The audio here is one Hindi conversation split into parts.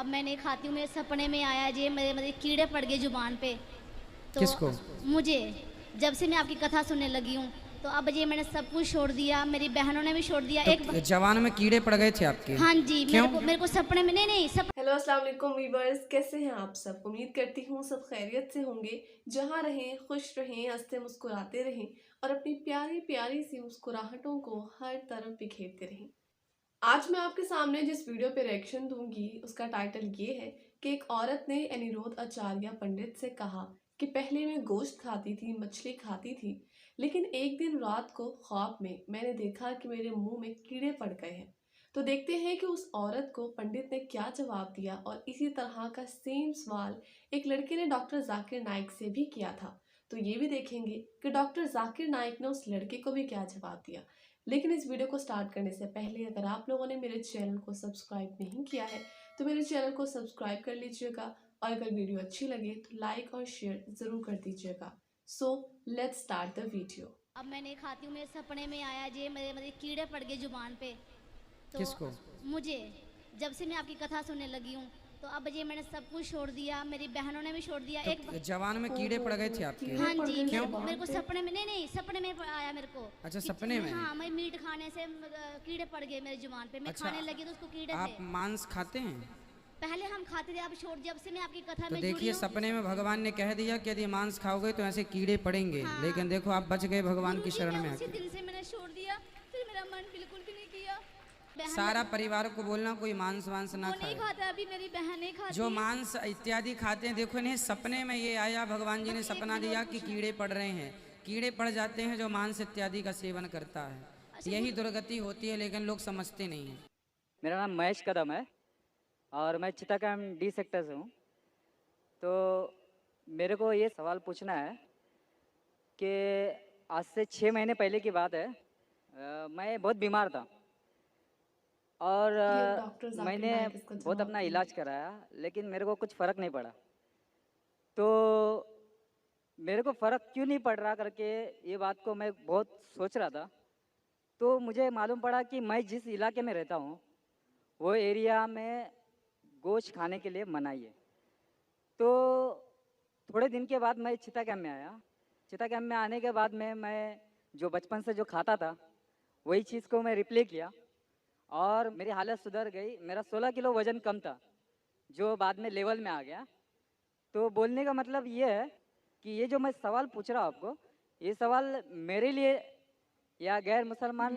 अब मैं नहीं खाती हूँ, मेरे सपने में आया जे मेरे मेरे कीड़े पड़ गए जुबान पे। तो किसको? मुझे, जब से मैं आपकी कथा सुनने लगी हूँ तो अब ये मैंने सब कुछ छोड़ दिया, मेरी बहनों ने भी छोड़ दिया। तो जवान में कीड़े पड़ गए थे आपके? हाँ जी, क्यों? मेरे को सपने में, नहीं हेलो अस्सलाम वालेकुम वीवर्स, कैसे हैं आप सब। उम्मीद करती हूँ सब खैरियत से होंगे। जहाँ रहें खुश रहें, हंसते मुस्कुराते रहें और अपनी प्यारी प्यारी सी मुस्कुराहटों को हर तरफ बिखेरते रहें। आज मैं आपके सामने जिस वीडियो पे रिएक्शन दूंगी उसका टाइटल ये है कि एक औरत ने अनिरुद्ध आचार्य पंडित से कहा कि पहले मैं गोश्त खाती थी, मछली खाती थी, लेकिन एक दिन रात को ख्वाब में मैंने देखा कि मेरे मुंह में कीड़े पड़ गए हैं। तो देखते हैं कि उस औरत को पंडित ने क्या जवाब दिया। और इसी तरह का सेम सवाल एक लड़के ने डॉक्टर जाकिर नाइक से भी किया था। तो ये भी देखेंगे कि डॉक्टर जाकिर नाइक ने उस लड़के को भी क्या जवाब दिया। लेकिन इस वीडियो को स्टार्ट करने से पहले अगर आप लोगों ने मेरे चैनल को सब्सक्राइब नहीं किया है तो मेरे चैनल को सब्सक्राइब कर लीजिएगा, और अगर वीडियो अच्छी लगे तो लाइक और शेयर ज़रूर कर दीजिएगा। So let's start the video. अब मैं नहीं खाती हूँ, मेरे सपने में आया जे मेरे मेरे कीड़े पड़ गए जुबान पे। तो किसको? मुझे, जब से मैं आपकी कथा सुनने लगी हूँ तो अब ये मैंने सब कुछ छोड़ दिया, मेरी बहनों ने भी छोड़ दिया। तो जवान में कीड़े पड़ गए थे आपके? हाँ जी, क्यों? मेरे को सपने में, नहीं सपने में आया मेरे को। अच्छा, सपने में? हाँ, मैं मीट खाने से कीड़े पड़ गए मेरे जुबान पे। मैं अच्छा, खाने लगी तो उसको कीड़े आप थे। मांस खाते हैं? पहले हम खाते थे, अब छोड़, जब से मैं आपकी कथा तो में जुड़ी देखिए, हूँ। सपने में भगवान ने कह दिया कि यदि मांस खाओगे तो ऐसे कीड़े पड़ेंगे। हाँ। लेकिन देखो, आप बच गए भगवान की गुरुजी, शरण में मैं उसी आके। दिन से मैंने छोड़ दिया, फिर मेरा मन बिल्कुल भी नहीं किया। बहन सारा परिवार को बोलना कोई मांस वांस ना वो नहीं खाए। खाता, अभी मेरी बहन नहीं खाती जो है। मांस इत्यादि खाते हैं, देखो इन्हें सपने में ये आया, भगवान जी ने बस एक सपना मिनट दिया और कि पूछना। कीड़े पड़ रहे हैं। कीड़े पड़ जाते हैं जो मांस इत्यादि का सेवन करता है। अच्छा, यही दुर्गति होती है, लेकिन लोग समझते नहीं हैं। मेरा नाम महेश कदम है और मैं चिताकाम डी सेक्टर से हूँ। तो मेरे को ये सवाल पूछना है कि आज से 6 महीने पहले की बात है। मैं बहुत बीमार था और ये डॉक्टर जाकिर मैंने नाइक इसका बहुत जवाब अपना दिया। इलाज कराया, लेकिन मेरे को कुछ फ़र्क नहीं पड़ा। तो मेरे को फ़र्क क्यों नहीं पड़ रहा करके ये बात को मैं बहुत सोच रहा था। तो मुझे मालूम पड़ा कि मैं जिस इलाके में रहता हूँ वो एरिया में गोश्त खाने के लिए मनाही है। तो थोड़े दिन के बाद मैं चिता कैम्प में आया। चिता कैम्प में आने के बाद में मैं जो बचपन से जो खाता था वही चीज़ को मैं रिप्ले किया और मेरी हालत सुधर गई। मेरा 16 किलो वज़न कम था जो बाद में लेवल में आ गया। तो बोलने का मतलब ये है कि ये जो मैं सवाल पूछ रहा हूँ आपको, ये सवाल मेरे लिए या गैर मुसलमान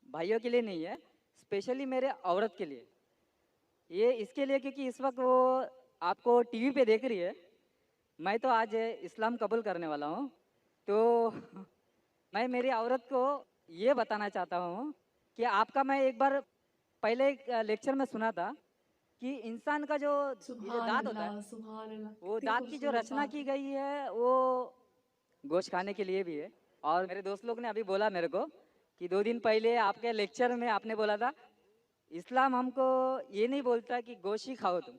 भाइयों के लिए नहीं है, स्पेशली मेरे औरत के लिए। ये इसके लिए क्योंकि इस वक्त वो आपको टीवी पे देख रही है। मैं तो आज इस्लाम कबूल करने वाला हूँ। तो मैं मेरी औरत को ये बताना चाहता हूँ कि आपका मैं एक बार पहले एक लेक्चर में सुना था कि इंसान का जो ये जो दांत होता है, सुभान अल्लाह, वो कितनी दांत की जो खूबसूरत रचना बात की है। गई है वो गोश्त खाने के लिए भी है। और मेरे दोस्त लोग ने अभी बोला मेरे को कि 2 दिन पहले आपके लेक्चर में आपने बोला था इस्लाम हमको ये नहीं बोलता कि गोश्त ही खाओ तुम,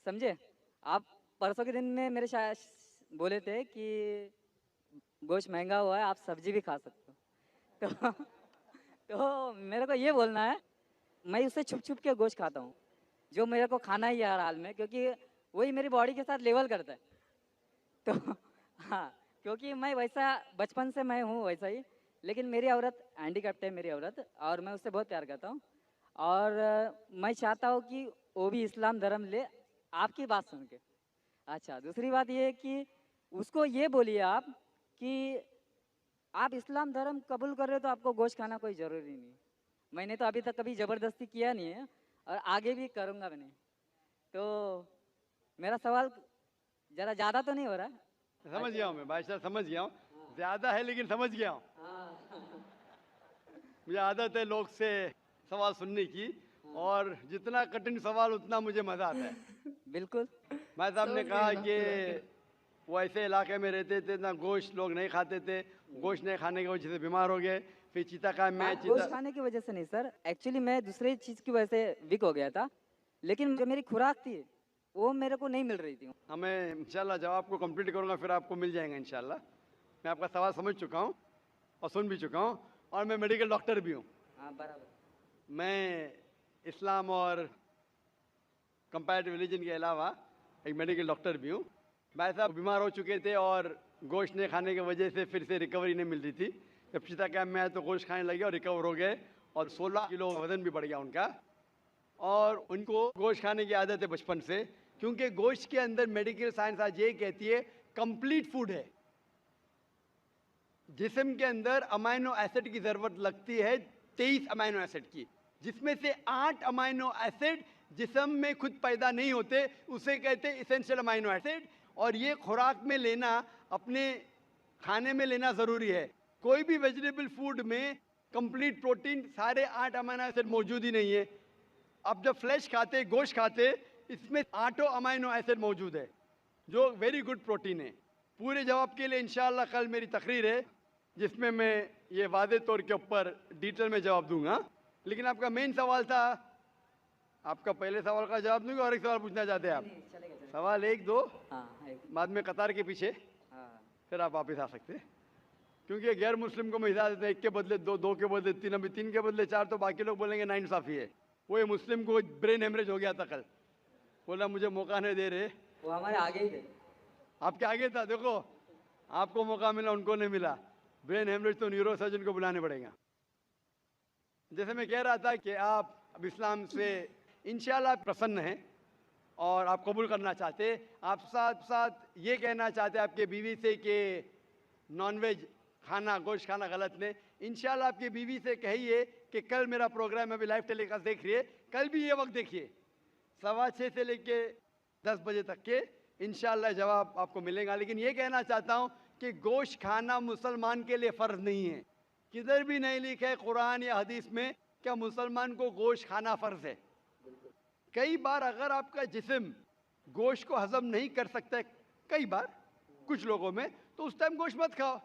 समझे। आप परसों के दिन में मेरे शायद बोले थे कि गोश्त महंगा हुआ है, आप सब्जी भी खा सकते हो। तो तो मेरे को ये बोलना है, मैं उससे छुप छुप के गोश्त खाता हूँ जो मेरे को खाना ही है हर हाल में, क्योंकि वही मेरी बॉडी के साथ लेवल करता है। तो हाँ, क्योंकि मैं वैसा बचपन से मैं हूँ वैसा ही। लेकिन मेरी औरत हैंडीकैप्ट है मेरी औरत, और मैं उससे बहुत प्यार करता हूँ। और मैं चाहता हूँ कि वो भी इस्लाम धर्म ले आपकी बात सुन के। अच्छा, दूसरी बात ये है कि उसको ये बोलिए आप कि आप इस्लाम धर्म कबूल कर रहे हो तो आपको गोश्त खाना कोई ज़रूरी नहीं है। मैंने तो अभी तक कभी ज़बरदस्ती किया नहीं है और आगे भी करूँगा भी नहीं। तो मेरा सवाल ज़रा ज़्यादा तो नहीं हो रहा? समझ गया हूँ मैं भाई साहब, समझ गया हूँ। ज़्यादा है लेकिन समझ गया हूँ। मुझे आदत है लोग से सवाल सुनने की, और जितना कठिन सवाल उतना मुझे मज़ा आता है। बिल्कुल। भाई साहब ने समझ कहा गए कि डॉक्टर जाकिर। वो ऐसे इलाके में रहते थे ना, गोश्त लोग नहीं खाते थे, गोश्त नहीं खाने की वजह से बीमार हो गए। फिर चीता का मैं गोश्त खाने की वजह से नहीं सर, एक्चुअली मैं दूसरी चीज़ की वजह से वीक हो गया था, लेकिन जो मेरी खुराक थी वो मेरे को नहीं मिल रही थी। हमें इंशाल्लाह जवाब को कंप्लीट करूँगा, फिर आपको मिल जाएगा इंशाल्लाह। मैं आपका सवाल समझ चुका हूँ और सुन भी चुका हूँ, और मैं मेडिकल डॉक्टर भी हूँ। हाँ बराबर। मैं इस्लाम और कंपैरेटिव रिलीजन के अलावा एक मेडिकल डॉक्टर भी हूँ। भाई साहब बीमार हो चुके थे और गोश्त नहीं खाने की वजह से फिर से रिकवरी नहीं मिल रही थी। जब चिता कैंप में आए तो गोश्त खाने लगे और रिकवर हो गए और 16 किलो वजन भी बढ़ गया उनका। और उनको गोश्त खाने की आदत है बचपन से, क्योंकि गोश्त के अंदर मेडिकल साइंस आज ये कहती है कंप्लीट फूड है। जिस्म के अंदर अमाइनो एसिड की ज़रूरत लगती है 23 अमाइनो एसिड की, जिसमें से 8 अमाइनो एसिड जिस्म में खुद पैदा नहीं होते, उसे कहते हैं इसेंशियल अमाइनो एसिड। और ये खुराक में लेना, अपने खाने में लेना ज़रूरी है। कोई भी वेजिटेबल फूड में कंप्लीट प्रोटीन सारे 8 अमाइनो एसिड मौजूद ही नहीं है। अब जब फ्लैश खाते, गोश्त खाते, इसमें 8 अमाइनो एसिड मौजूद है जो वेरी गुड प्रोटीन है। पूरे जवाब के लिए इंशाअल्लाह कल मेरी तकरीर है जिसमें मैं ये वादे तौर के ऊपर डिटेल में जवाब दूंगा। लेकिन आपका मेन सवाल था, आपका पहले सवाल का जवाब दूंगा और एक सवाल पूछना चाहते हैं आप? सवाल 1 2 बाद में कतार के पीछे, फिर आप वापस आ सकते हैं। क्योंकि गैर मुस्लिम को मैं हिदायत देता हूं 1 के बदले 2, 2 के बदले 3, अभी 3 के बदले 4, तो बाकी लोग बोलेंगे नाइंसाफी है। वो ये मुस्लिम को ब्रेन हेमरेज हो गया था कल, बोला मुझे मौका नहीं दे रहे। वो हमारे आगे ही थे। आपके आगे था, देखो आपको मौका मिला, उनको नहीं मिला। ब्रेन हेमरेज तो न्यूरो सर्जन को बुलाने पड़ेगा। जैसे मैं कह रहा था कि आप अब इस्लाम से इंशाल्लाह प्रसन्न हैं और आप कबूल करना चाहते, आप साथ साथ ये कहना चाहते आपके बीवी से कि नॉनवेज खाना, गोश्त खाना गलत नहीं। इंशाल्लाह आपकी बीवी से कहिए कि कल मेरा प्रोग्राम अभी लाइव टेलीकास्ट देख रही है, कल भी ये वक्त देखिए 6:15 से लेके 10 बजे तक के, इंशाल्लाह जवाब आपको मिलेगा। लेकिन ये कहना चाहता हूँ कि गोश्त खाना मुसलमान के लिए फ़र्ज नहीं है। किधर भी नहीं लिखा है कुरान या हदीस में क्या मुसलमान को गोश्त खाना फ़र्ज है। कई बार अगर आपका जिस्म गोश्त को हजम नहीं कर सकता है, कई बार कुछ लोगों में, तो उस टाइम गोश्त मत खाओ।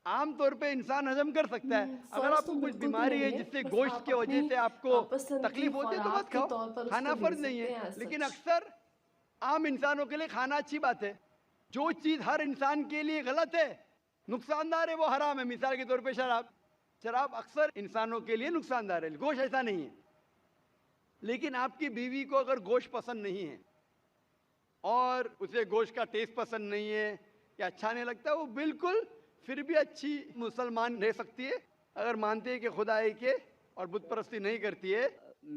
आम तौर पे इंसान हजम कर सकता है। अगर आपको कुछ बीमारी है जिससे गोश्त की वजह से आपको तकलीफ होती है तो मत खाओ, खाना फ़र्ज नहीं है। लेकिन अक्सर आम इंसानों के लिए खाना अच्छी बात है। जो चीज़ हर इंसान के लिए गलत है, नुकसानदार है, वो हराम है। मिसाल के तौर पे शराब, शराब अक्सर इंसानों के लिए नुकसानदार है, गोश्त ऐसा नहीं है। लेकिन आपकी बीवी को अगर गोश्त पसंद नहीं है और उसे गोश्त का टेस्ट पसंद नहीं है या अच्छा नहीं लगता, वो बिल्कुल फिर भी अच्छी मुसलमान रह सकती है अगर मानती है कि खुदा एक है और बुत परस्ती नहीं करती है।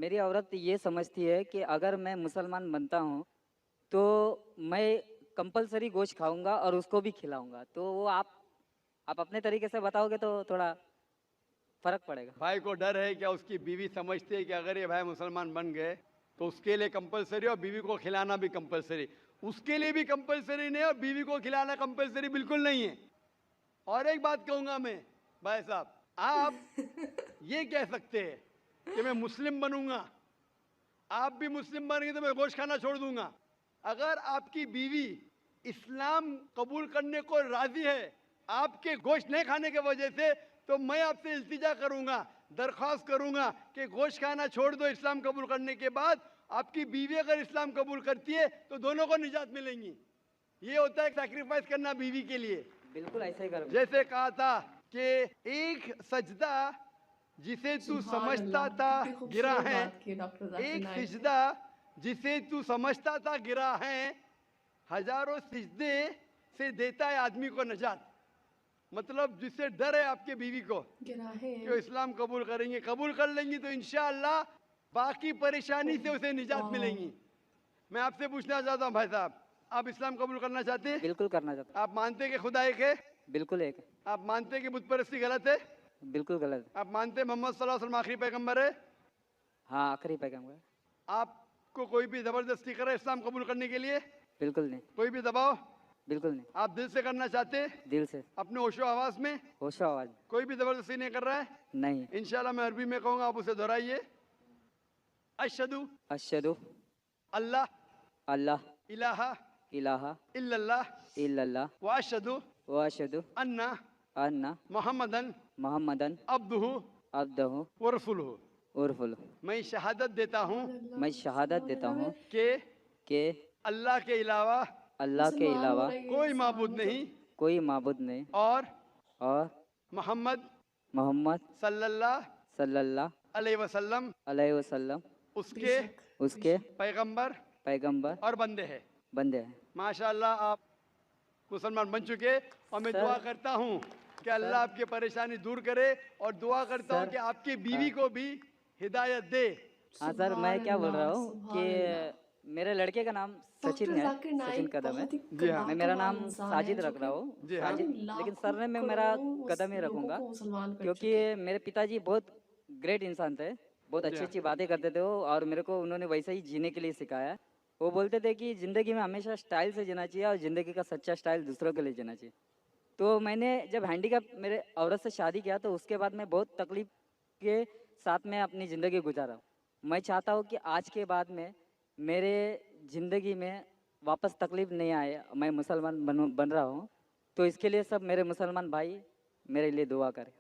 मेरी औरत ये समझती है कि अगर मैं मुसलमान बनता हूँ तो मैं कंपलसरी गोश्त खाऊंगा और उसको भी खिलाऊंगा। तो वो आप अपने तरीके से बताओगे तो थोड़ा फर्क पड़ेगा। भाई को डर है क्या उसकी बीवी समझती है कि अगर ये भाई मुसलमान बन गए तो उसके लिए कंपलसरी और बीवी को खिलाना भी कंपलसरी, उसके लिए भी कंपलसरी नहीं और बीवी को खिलाना कंपलसरी बिल्कुल नहीं है। और एक बात कहूंगा मैं, भाई साहब आप ये कह सकते हैं कि मैं मुस्लिम बनूंगा, आप भी मुस्लिम बन गए तो मैं गोश्त खाना छोड़ दूंगा। अगर आपकी बीवी इस्लाम कबूल करने को राजी है आपके गोश्त नहीं खाने की वजह से, तो मैं आपसे इल्तिजा करूंगा, दरख्वास्त करूंगा कि गोश्त खाना छोड़ दो इस्लाम कबूल करने के बाद। आपकी बीवी अगर इस्लाम कबूल करती है तो दोनों को निजात मिलेंगी। ये होता है सैक्रिफाइस करना बीवी के लिए। बिल्कुल ऐसा ही करूंगा। जैसे कहा था कि एक सजदा जिसे तू समझता था गिरा है, एक सजदा जिसे तू समझता था गिरा है, हजारों सिजदे से देता है आदमी को नजात। मतलब जिससे डर है आपके बीवी को कि इस्लाम कबूल करेंगे, कबूल कर लेंगी तो इंशाअल्लाह बाकी परेशानी से उसे निजात मिलेंगी। मैं आपसे पूछना चाहता हूँ भाई साहब, आप इस्लाम कबूल करना चाहते हैं? बिल्कुल करना चाहता आप मानते हैं कि खुदा एक है? बिल्कुल एक। आप मानते हैं कि बुत परस्ती गलत है? बिल्कुल गलत। आप मानते हैं मोहम्मद सल्लल्लाहु अलैहि वसल्लम आखिरी पैगंबर है? हाँ आखिरी पैगंबर। आपको कोई भी जबरदस्ती करे इस्लाम कबूल करने के लिए? बिल्कुल नहीं। कोई भी दबाव? बिल्कुल नहीं। आप दिल से करना चाहते हैं? दिल से, अपने होशो आवाज में? होशो आवाज। कोई भी जबरदस्ती नहीं कर रहा है? नहीं। इंशाल्लाह मैं अरबी में कहूँगा, आप उसे दोहराइए। अशहदु अशहदु अल्लाह अल्लाह इलाहा इलाहा इल्लल्लाह इल्लल्लाह व अशहदु व अशहदु अन्ना अन्ना मुहम्मदन मुहम्मदन अब्दुहु अब्दुहु व रसूलुहु। उर्फुल। मैं शहादत देता हूँ मैं शहादत देता हूँ कि अल्लाह के अलावा कोई माबूद नहीं कोई माबूद नहीं और मोहम्मद सल्लल्लाहु सल्लल्लाहु अलैहि वसल्लम अलैहि वसल्लम उसके उसके पैगंबर पैगंबर और बंदे हैं। बंदे हैं। माशाल्लाह आप मुसलमान बन चुके और मैं सर- दुआ करता हूँ कि अल्लाह आपकी परेशानी दूर करे और दुआ करता हूँ सर- कि आपकी बीवी को भी हिदायत दे। हाँ सर, मैं क्या बोल रहा हूँ सुभान अल्लाह। कि मेरे लड़के का नाम सचिन डॉक्टर है, जाकिर सचिन नाइक कदम है। बहुत ही जी हाँ। मैं मेरा कमाल नाम इंसान साजिद है, जो रख रहा कि हूँ, जी हाँ। साजिद, लेकिन लाखों सरनेम में मेरा करोड़ों कदम ही लोगों रखूंगा, को मुसलमान कर क्योंकि चुके हैं। मेरे पिताजी बहुत ग्रेट इंसान थे, बहुत अच्छी अच्छी बातें करते थे वो, और मेरे को उन्होंने वैसे ही जीने के लिए सिखाया। वो बोलते थे कि ज़िंदगी में हमेशा स्टाइल से जीना चाहिए और ज़िंदगी का सच्चा स्टाइल दूसरों के लिए जीना चाहिए। तो मैंने जब हैंडीकैप मेरे औरत से शादी किया तो उसके बाद मैं बहुत तकलीफ के साथ में अपनी ज़िंदगी गुजारा हूँ। मैं चाहता हूँ कि आज के बाद में मेरे ज़िंदगी में वापस तकलीफ नहीं आए। मैं मुसलमान बन रहा हूँ, तो इसके लिए सब मेरे मुसलमान भाई मेरे लिए दुआ करें।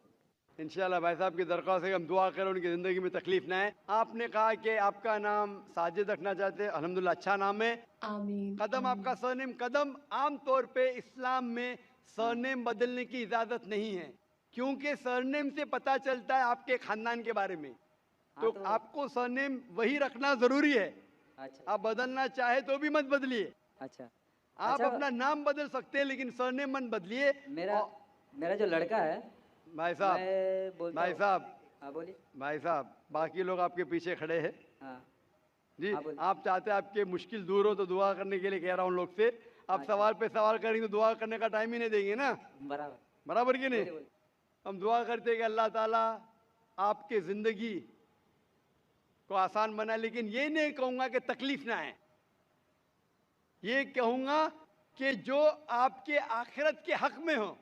इंशाल्लाह भाई साहब की दरख्वास्त है कि हम दुआ करें उनकी ज़िंदगी में तकलीफ ना आए। आपने कहा कि आपका नाम साजिद रखना चाहते हैं, अल्हम्दुलिल्लाह अच्छा नाम है। आमीन कदम आपका सरनेम कदम। आम तौर पे इस्लाम में सरनेम बदलने की इजाज़त नहीं है, क्योंकि सरनेम से पता चलता है आपके खानदान के बारे में। तो तो- आपको सरनेम वही रखना ज़रूरी है। अच्छा आप बदलना चाहे तो भी मत बदलिए। अच्छा। आप अच्छा, अपना नाम बदल सकते हैं लेकिन सरनेम मत बदलिए। मेरा मेरा जो लड़का है, भाई साहब, मैं बोलता भाई हूँ- साहब, हाँ बोलिए। भाई साहब, बाकी लोग आपके पीछे खड़े हैं हाँ जी। हाँ, बोलिए। आप चाहते हैं आपके मुश्किल दूर हो तो दुआ करने के लिए कह रहा हूँ लोग से। आप अच्छा। सवाल पे सवाल करेंगे तो दुआ करने का टाइम ही नहीं देंगे ना, बराबर। बराबर कि नहीं? बोलिए। हम दुआ करते हैं कि अल्लाह ताला आपके ज़िंदगी को आसान बनाए, लेकिन ये नहीं कहूँगा कि तकलीफ ना आए। ये कहूँगा कि जो आपके आखिरत के हक में हो।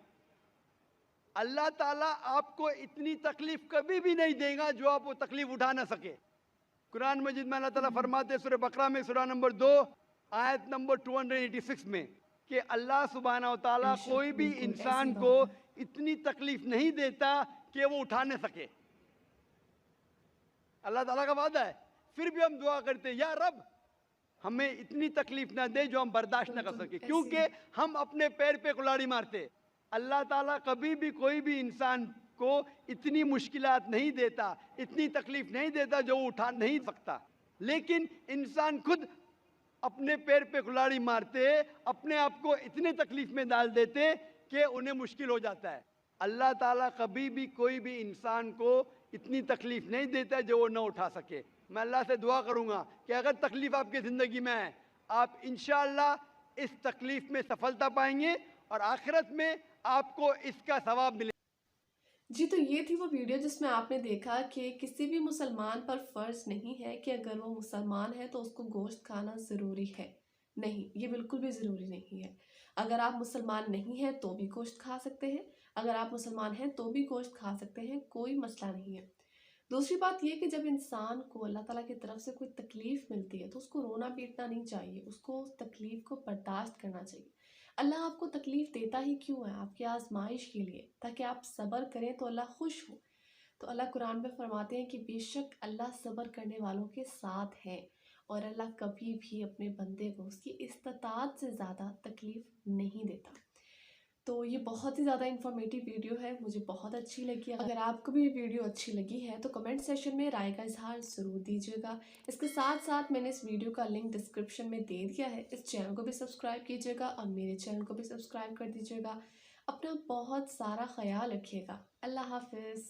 अल्लाह ताला आपको इतनी तकलीफ कभी भी नहीं देगा जो आप वो तकलीफ उठा ना सके। कुरान मजीद में अल्लाह ताला फरमाते हैं सूरह बकरा में सूरह नंबर 2 आयत नंबर 286 में कि अल्लाह सुब्हानहू व तआला बेशक, कोई भी बिल्कुल, इंसान ऐसी को बात इतनी तकलीफ नहीं देता कि वो उठा न सके। अल्लाह ताला का वादा है। फिर भी हम दुआ करते हैं, या रब हमें इतनी तकलीफ ना दे जो हम बर्दाश्त ना कर बिल्कुल, सके, ऐसे क्योंकि हम अपने पैर पे कुल्हाड़ी मारते। अल्लाह ताला कभी भी कोई भी इंसान को इतनी मुश्किलात नहीं देता, इतनी तकलीफ नहीं देता जो वो उठा नहीं सकता। लेकिन इंसान खुद अपने पैर पे कुल्हाड़ी मारते, अपने आप को इतने तकलीफ में डाल देते कि उन्हें मुश्किल हो जाता है। अल्लाह ताला कभी भी कोई भी इंसान को इतनी तकलीफ नहीं देता जो वो ना उठा सके। मैं अल्लाह से दुआ करूँगा कि अगर तकलीफ आपकी ज़िंदगी में है, आप इंशाअल्लाह इस तकलीफ में सफलता पाएंगे और आखिरत में आपको इसका सवाब मिलेगा। जी, तो ये थी वो वीडियो जिसमें आपने देखा कि किसी भी मुसलमान पर फ़र्ज़ नहीं है कि अगर वो मुसलमान है तो उसको गोश्त खाना ज़रूरी है। नहीं, ये बिल्कुल भी ज़रूरी नहीं है। अगर आप मुसलमान नहीं हैं तो भी गोश्त खा सकते हैं, अगर आप मुसलमान हैं तो भी गोश्त खा सकते हैं, कोई मसला नहीं है। दूसरी बात ये कि जब इंसान को अल्लाह ताला की तरफ से कोई तकलीफ़ मिलती है तो उसको रोना पीटना नहीं चाहिए, उसको उस तकलीफ़ को बर्दाश्त करना चाहिए। अल्लाह आपको तकलीफ़ देता ही क्यों है? आपकी आज़माइश के लिए, ताकि आप सब्र करें तो अल्लाह खुश हो। तो अल्लाह कुरान में फरमाते हैं कि बेशक अल्लाह सब्र करने वालों के साथ है और अल्लाह कभी भी अपने बंदे को उसकी इस्तिताअत से ज़्यादा तकलीफ़ नहीं देता। तो ये बहुत ही ज़्यादा इन्फॉर्मेटिव वीडियो है, मुझे बहुत अच्छी लगी। अगर आपको भी ये वीडियो अच्छी लगी है तो कमेंट सेशन में राय का इजहार ज़रूर दीजिएगा। इसके साथ साथ मैंने इस वीडियो का लिंक डिस्क्रिप्शन में दे दिया है। इस चैनल को भी सब्सक्राइब कीजिएगा और मेरे चैनल को भी सब्सक्राइब कर दीजिएगा। अपना बहुत सारा ख्याल रखिएगा। अल्लाह हाफिज़।